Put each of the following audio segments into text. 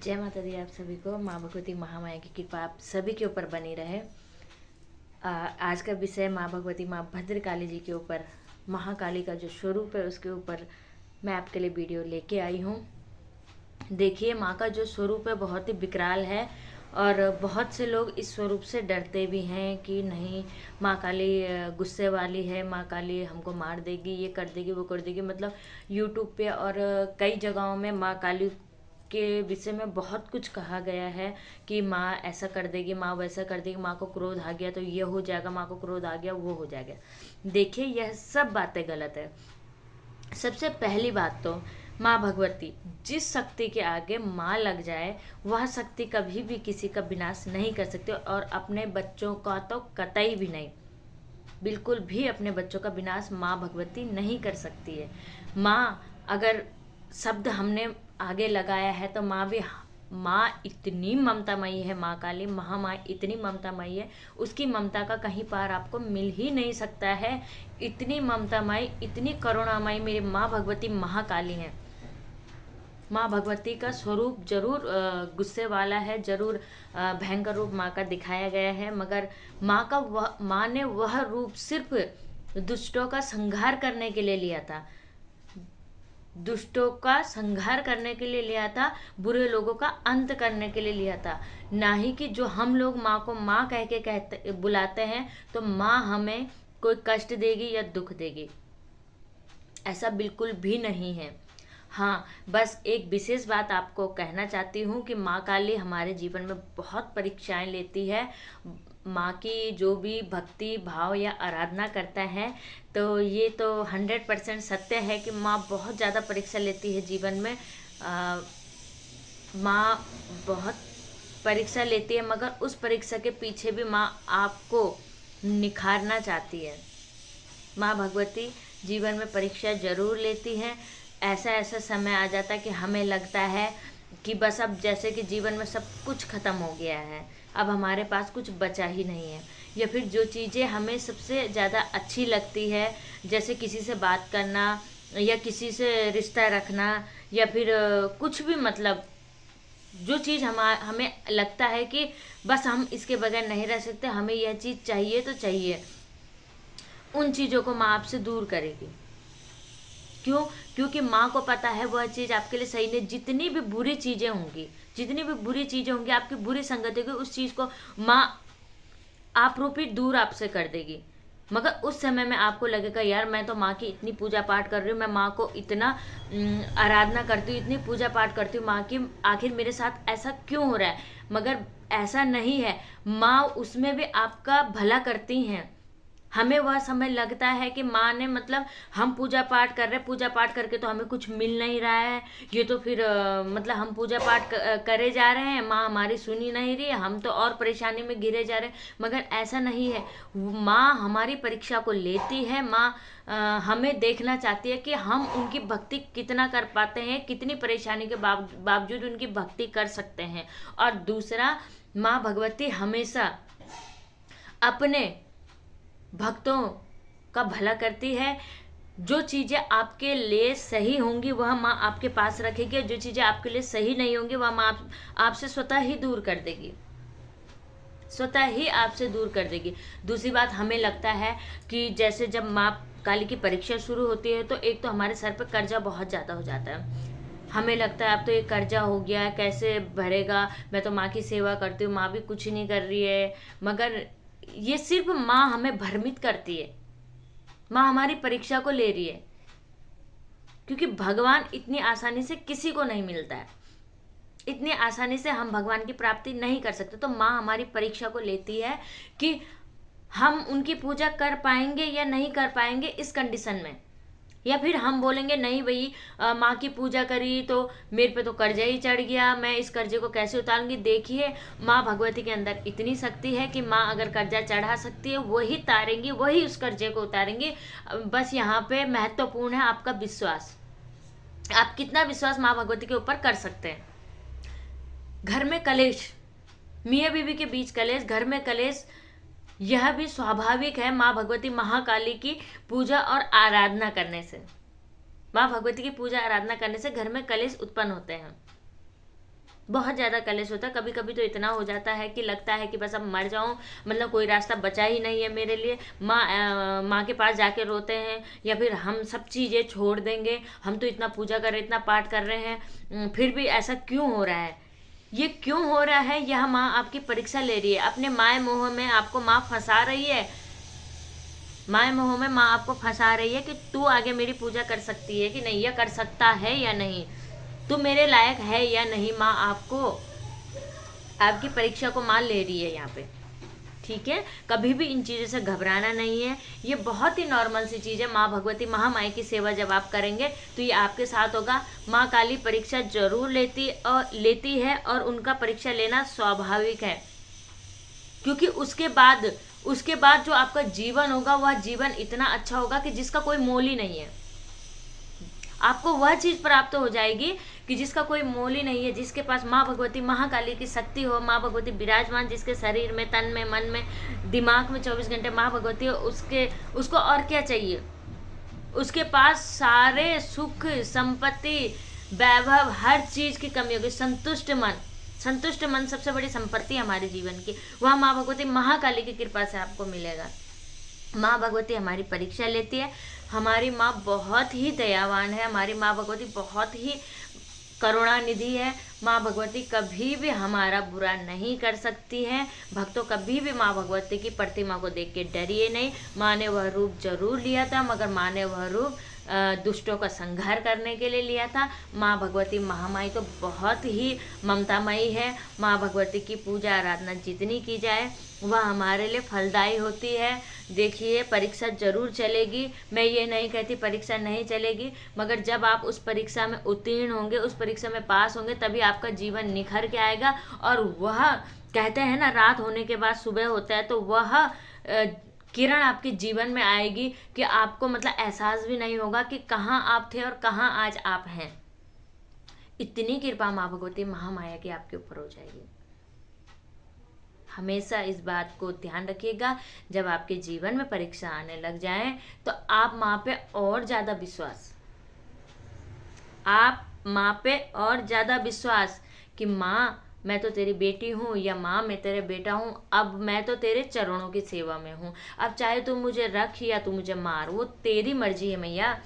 जय माता दी। आप सभी को माँ भगवती महामाया की कृपा आप सभी के ऊपर बनी रहे। आज का विषय माँ भगवती माँ भद्रकाली जी के ऊपर, महाकाली का जो स्वरूप है उसके ऊपर मैं आपके लिए वीडियो लेके आई हूँ। देखिए, माँ का जो स्वरूप है बहुत ही विकराल है और बहुत से लोग इस स्वरूप से डरते भी हैं कि नहीं, माँ काली गुस्से वाली है, माँ काली हमको मार देगी, ये कर देगी, वो कर देगी। मतलब यूट्यूब पे और कई जगहों में माँ काली के विषय में बहुत कुछ कहा गया है कि माँ ऐसा कर देगी, माँ वैसा कर देगी, माँ को क्रोध आ गया तो ये हो जाएगा, माँ को क्रोध आ गया वो हो जाएगा। देखिए, यह सब बातें गलत है। सबसे पहली बात तो माँ भगवती, जिस शक्ति के आगे माँ लग जाए वह शक्ति कभी भी किसी का विनाश नहीं कर सकती, और अपने बच्चों का तो कतई भी नहीं। बिल्कुल भी अपने बच्चों का विनाश माँ भगवती नहीं कर सकती है। माँ अगर शब्द हमने आगे लगाया है तो माँ इतनी ममतामयी है, माँ काली महामाँ इतनी ममतामयी है, उसकी ममता का कहीं पार आपको मिल ही नहीं सकता है। इतनी ममतामयी, इतनी करुणामयी मेरी माँ भगवती महाकाली है। माँ भगवती का स्वरूप जरूर गुस्से वाला है, जरूर भयंकर रूप माँ का दिखाया गया है, मगर माँ ने वह रूप सिर्फ दुष्टों का संहार करने के लिए लिया था। दुष्टों का संहार करने के लिए लिया था, बुरे लोगों का अंत करने के लिए लिया था। ना ही कि जो हम लोग माँ को माँ कह के कहते बुलाते हैं तो माँ हमें कोई कष्ट देगी या दुख देगी, ऐसा बिल्कुल भी नहीं है। हाँ, बस एक विशेष बात आपको कहना चाहती हूँ कि माँ काली हमारे जीवन में बहुत परीक्षाएं लेती है। माँ की जो भी भक्ति भाव या आराधना करता है तो ये तो 100% सत्य है कि माँ बहुत ज़्यादा परीक्षा लेती है जीवन में। माँ बहुत परीक्षा लेती है, मगर उस परीक्षा के पीछे भी माँ आपको निखारना चाहती है। माँ भगवती जीवन में परीक्षा जरूर लेती हैं। ऐसा ऐसा समय आ जाता है कि हमें लगता है कि बस अब जैसे कि जीवन में सब कुछ खत्म हो गया है, अब हमारे पास कुछ बचा ही नहीं है। या फिर जो चीज़ें हमें सबसे ज़्यादा अच्छी लगती है, जैसे किसी से बात करना या किसी से रिश्ता रखना या फिर कुछ भी, मतलब जो चीज़ हमें लगता है कि बस हम इसके बगैर नहीं रह सकते, हमें यह चीज़ चाहिए तो चाहिए, उन चीज़ों को माँ आपसे दूर करेगी। क्यों? क्योंकि माँ को पता है वह चीज़ आपके लिए सही नहीं। जितनी भी बुरी चीज़ें होंगी, जितनी भी बुरी चीज़ें होंगी, आपकी बुरी संगत होगी, उस चीज़ को माँ आप रूपी दूर आपसे कर देगी। मगर उस समय में आपको लगेगा यार, मैं तो माँ की इतनी पूजा पाठ कर रही हूँ, मैं माँ को इतना आराधना करती हूँ, इतनी पूजा पाठ करती हूँ माँ की, आखिर मेरे साथ ऐसा क्यों हो रहा है? मगर ऐसा नहीं है, माँ उसमें भी आपका भला करती हैं। हमें वह समय लगता है कि माँ ने, मतलब हम पूजा पाठ कर रहे हैं, पूजा पाठ करके तो हमें कुछ मिल नहीं रहा है, ये तो फिर मतलब हम पूजा पाठ करे जा रहे हैं, माँ हमारी सुनी नहीं रही है, हम तो और परेशानी में घिरे जा रहे हैं। मगर ऐसा नहीं है, माँ हमारी परीक्षा को लेती है। माँ हमें देखना चाहती है कि हम उनकी भक्ति कितना कर पाते हैं, कितनी परेशानी के बावजूद उनकी भक्ति कर सकते हैं। और दूसरा, माँ भगवती हमेशा अपने भक्तों का भला करती है। जो चीज़ें आपके लिए सही होंगी वह माँ आपके पास रखेगी, जो चीज़ें आपके लिए सही नहीं होंगी वह माँ आपसे स्वतः ही दूर कर देगी, स्वतः ही आपसे दूर कर देगी। दूसरी बात, हमें लगता है कि जैसे जब माँ काली की परीक्षा शुरू होती है तो एक तो हमारे सर पर कर्जा बहुत ज़्यादा हो जाता है। हमें लगता है अब तो ये कर्जा हो गया है, कैसे भरेगा, मैं तो माँ की सेवा करती हूँ, माँ भी कुछ नहीं कर रही है। मगर ये सिर्फ माँ हमें भ्रमित करती है, माँ हमारी परीक्षा को ले रही है, क्योंकि भगवान इतनी आसानी से किसी को नहीं मिलता है, इतनी आसानी से हम भगवान की प्राप्ति नहीं कर सकते। तो माँ हमारी परीक्षा को लेती है कि हम उनकी पूजा कर पाएंगे या नहीं कर पाएंगे इस कंडीशन में। या फिर हम बोलेंगे नहीं भाई, माँ की पूजा करी तो मेरे पे तो कर्जा ही चढ़ गया, मैं इस कर्जे को कैसे उतारूंगी। देखिए, माँ भगवती के अंदर इतनी शक्ति है कि माँ अगर कर्जा चढ़ा सकती है वही तारेंगी, वही उस कर्जे को उतारेंगी। बस यहाँ पे महत्वपूर्ण है आपका विश्वास, आप कितना विश्वास माँ भगवती के ऊपर कर सकते हैं। घर में कलेश, मियाँ बीवी के बीच कलेश, घर में कलेश, यह भी स्वाभाविक है माँ भगवती महाकाली की पूजा और आराधना करने से। माँ भगवती की पूजा आराधना करने से घर में कलेश उत्पन्न होते हैं। बहुत ज़्यादा कलेश होता है। कभी कभी तो इतना हो जाता है कि लगता है कि बस अब मर जाऊं, मतलब कोई रास्ता बचा ही नहीं है मेरे लिए। माँ के पास जाके रोते हैं, या फिर हम सब चीज़ें छोड़ देंगे, हम तो इतना पूजा कर रहे, इतना पाठ कर रहे हैं, फिर भी ऐसा क्यों हो रहा है, ये क्यों हो रहा है। यह माँ आपकी परीक्षा ले रही है, अपने माय मोह में आपको माँ फंसा रही है। माय मोह में माँ आपको फंसा रही है कि तू आगे मेरी पूजा कर सकती है कि नहीं, या कर सकता है या नहीं, तू मेरे लायक है या नहीं। माँ आपको, आपकी परीक्षा को माँ ले रही है यहाँ पे, ठीक है। कभी भी इन चीज़ों से घबराना नहीं है, ये बहुत ही नॉर्मल सी चीज़ है। माँ भगवती महामाई की सेवा जब आप करेंगे तो ये आपके साथ होगा। माँ काली परीक्षा जरूर लेती है, और उनका परीक्षा लेना स्वाभाविक है, क्योंकि उसके बाद जो आपका जीवन होगा वह जीवन इतना अच्छा होगा कि जिसका कोई मोल ही नहीं है। आपको वह चीज प्राप्त हो जाएगी कि जिसका कोई मोल ही नहीं है, जिसके पास माँ भगवती महाकाली की शक्ति हो, माँ भगवती विराजमान जिसके शरीर में, तन में, मन में, दिमाग में 24 घंटे माँ भगवती हो, उसको और क्या चाहिए। उसके पास सारे सुख, संपत्ति, वैभव, हर चीज की कमी होगी। संतुष्ट मन सबसे बड़ी संपत्ति हमारे जीवन की, वह माँ भगवती महाकाली की कृपा से आपको मिलेगा। माँ भगवती हमारी परीक्षा लेती है। हमारी माँ बहुत ही दयावान है, हमारी माँ भगवती बहुत ही करुणानिधि है। माँ भगवती कभी भी हमारा बुरा नहीं कर सकती है। भक्तों, कभी भी माँ भगवती की प्रतिमा को देख के डरिए नहीं। माँ ने वह रूप जरूर लिया था, मगर माँ ने वह रूप दुष्टों का संहार करने के लिए लिया था। माँ भगवती महामाई तो बहुत ही ममतामयी है। माँ भगवती की पूजा आराधना जितनी की जाए वह हमारे लिए फलदायी होती है। देखिए, परीक्षा जरूर चलेगी, मैं ये नहीं कहती परीक्षा नहीं चलेगी, मगर जब आप उस परीक्षा में उत्तीर्ण होंगे, उस परीक्षा में पास होंगे, तभी आपका जीवन निखर के आएगा। और वह कहते हैं ना, रात होने के बाद सुबह होता है, तो वह किरण आपके जीवन में आएगी कि आपको मतलब एहसास भी नहीं होगा कि कहाँ आप थे और कहाँ आज आप हैं। इतनी कृपा माँ भगवती महामाया की आपके ऊपर हो जाएगी। हमेशा इस बात को ध्यान रखिएगा, जब आपके जीवन में परीक्षा आने लग जाए तो आप माँ पे और ज़्यादा विश्वास कि माँ मैं तो तेरी बेटी हूँ, या माँ मैं तेरे बेटा हूँ, अब मैं तो तेरे चरणों की सेवा में हूँ। अब चाहे तू मुझे रख या तू मुझे मार, वो तेरी मर्जी है मैया।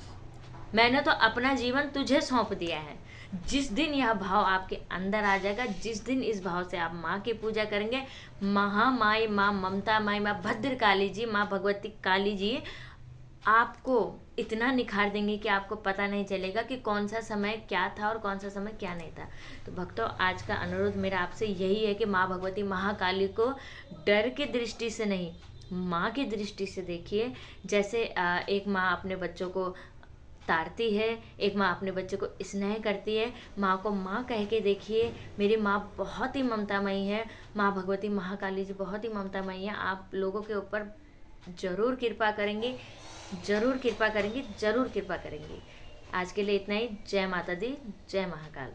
मैंने तो अपना जीवन तुझे सौंप दिया है। जिस दिन यह भाव आपके अंदर आ जाएगा, जिस दिन इस भाव से आप माँ की पूजा करेंगे, महामाई माँ ममता माई, माँ भद्र काली जी, माँ भगवती काली जी आपको इतना निखार देंगे कि आपको पता नहीं चलेगा कि कौन सा समय क्या था और कौन सा समय क्या नहीं था। तो भक्तों, आज का अनुरोध मेरा आपसे यही है कि माँ भगवती महाकाली को डर की दृष्टि से नहीं, माँ की दृष्टि से देखिए। जैसे एक माँ अपने बच्चों को तारती है, एक माँ अपने बच्चे को स्नेह करती है, माँ को माँ कह के देखिए। मेरी माँ बहुत ही ममतामयी है, माँ भगवती महाकाली जी बहुत ही ममतामयी है। आप लोगों के ऊपर जरूर कृपा करेंगी, जरूर कृपा करेंगी, जरूर कृपा करेंगी। आज के लिए इतना ही। जय माता दी, जय महाकाल।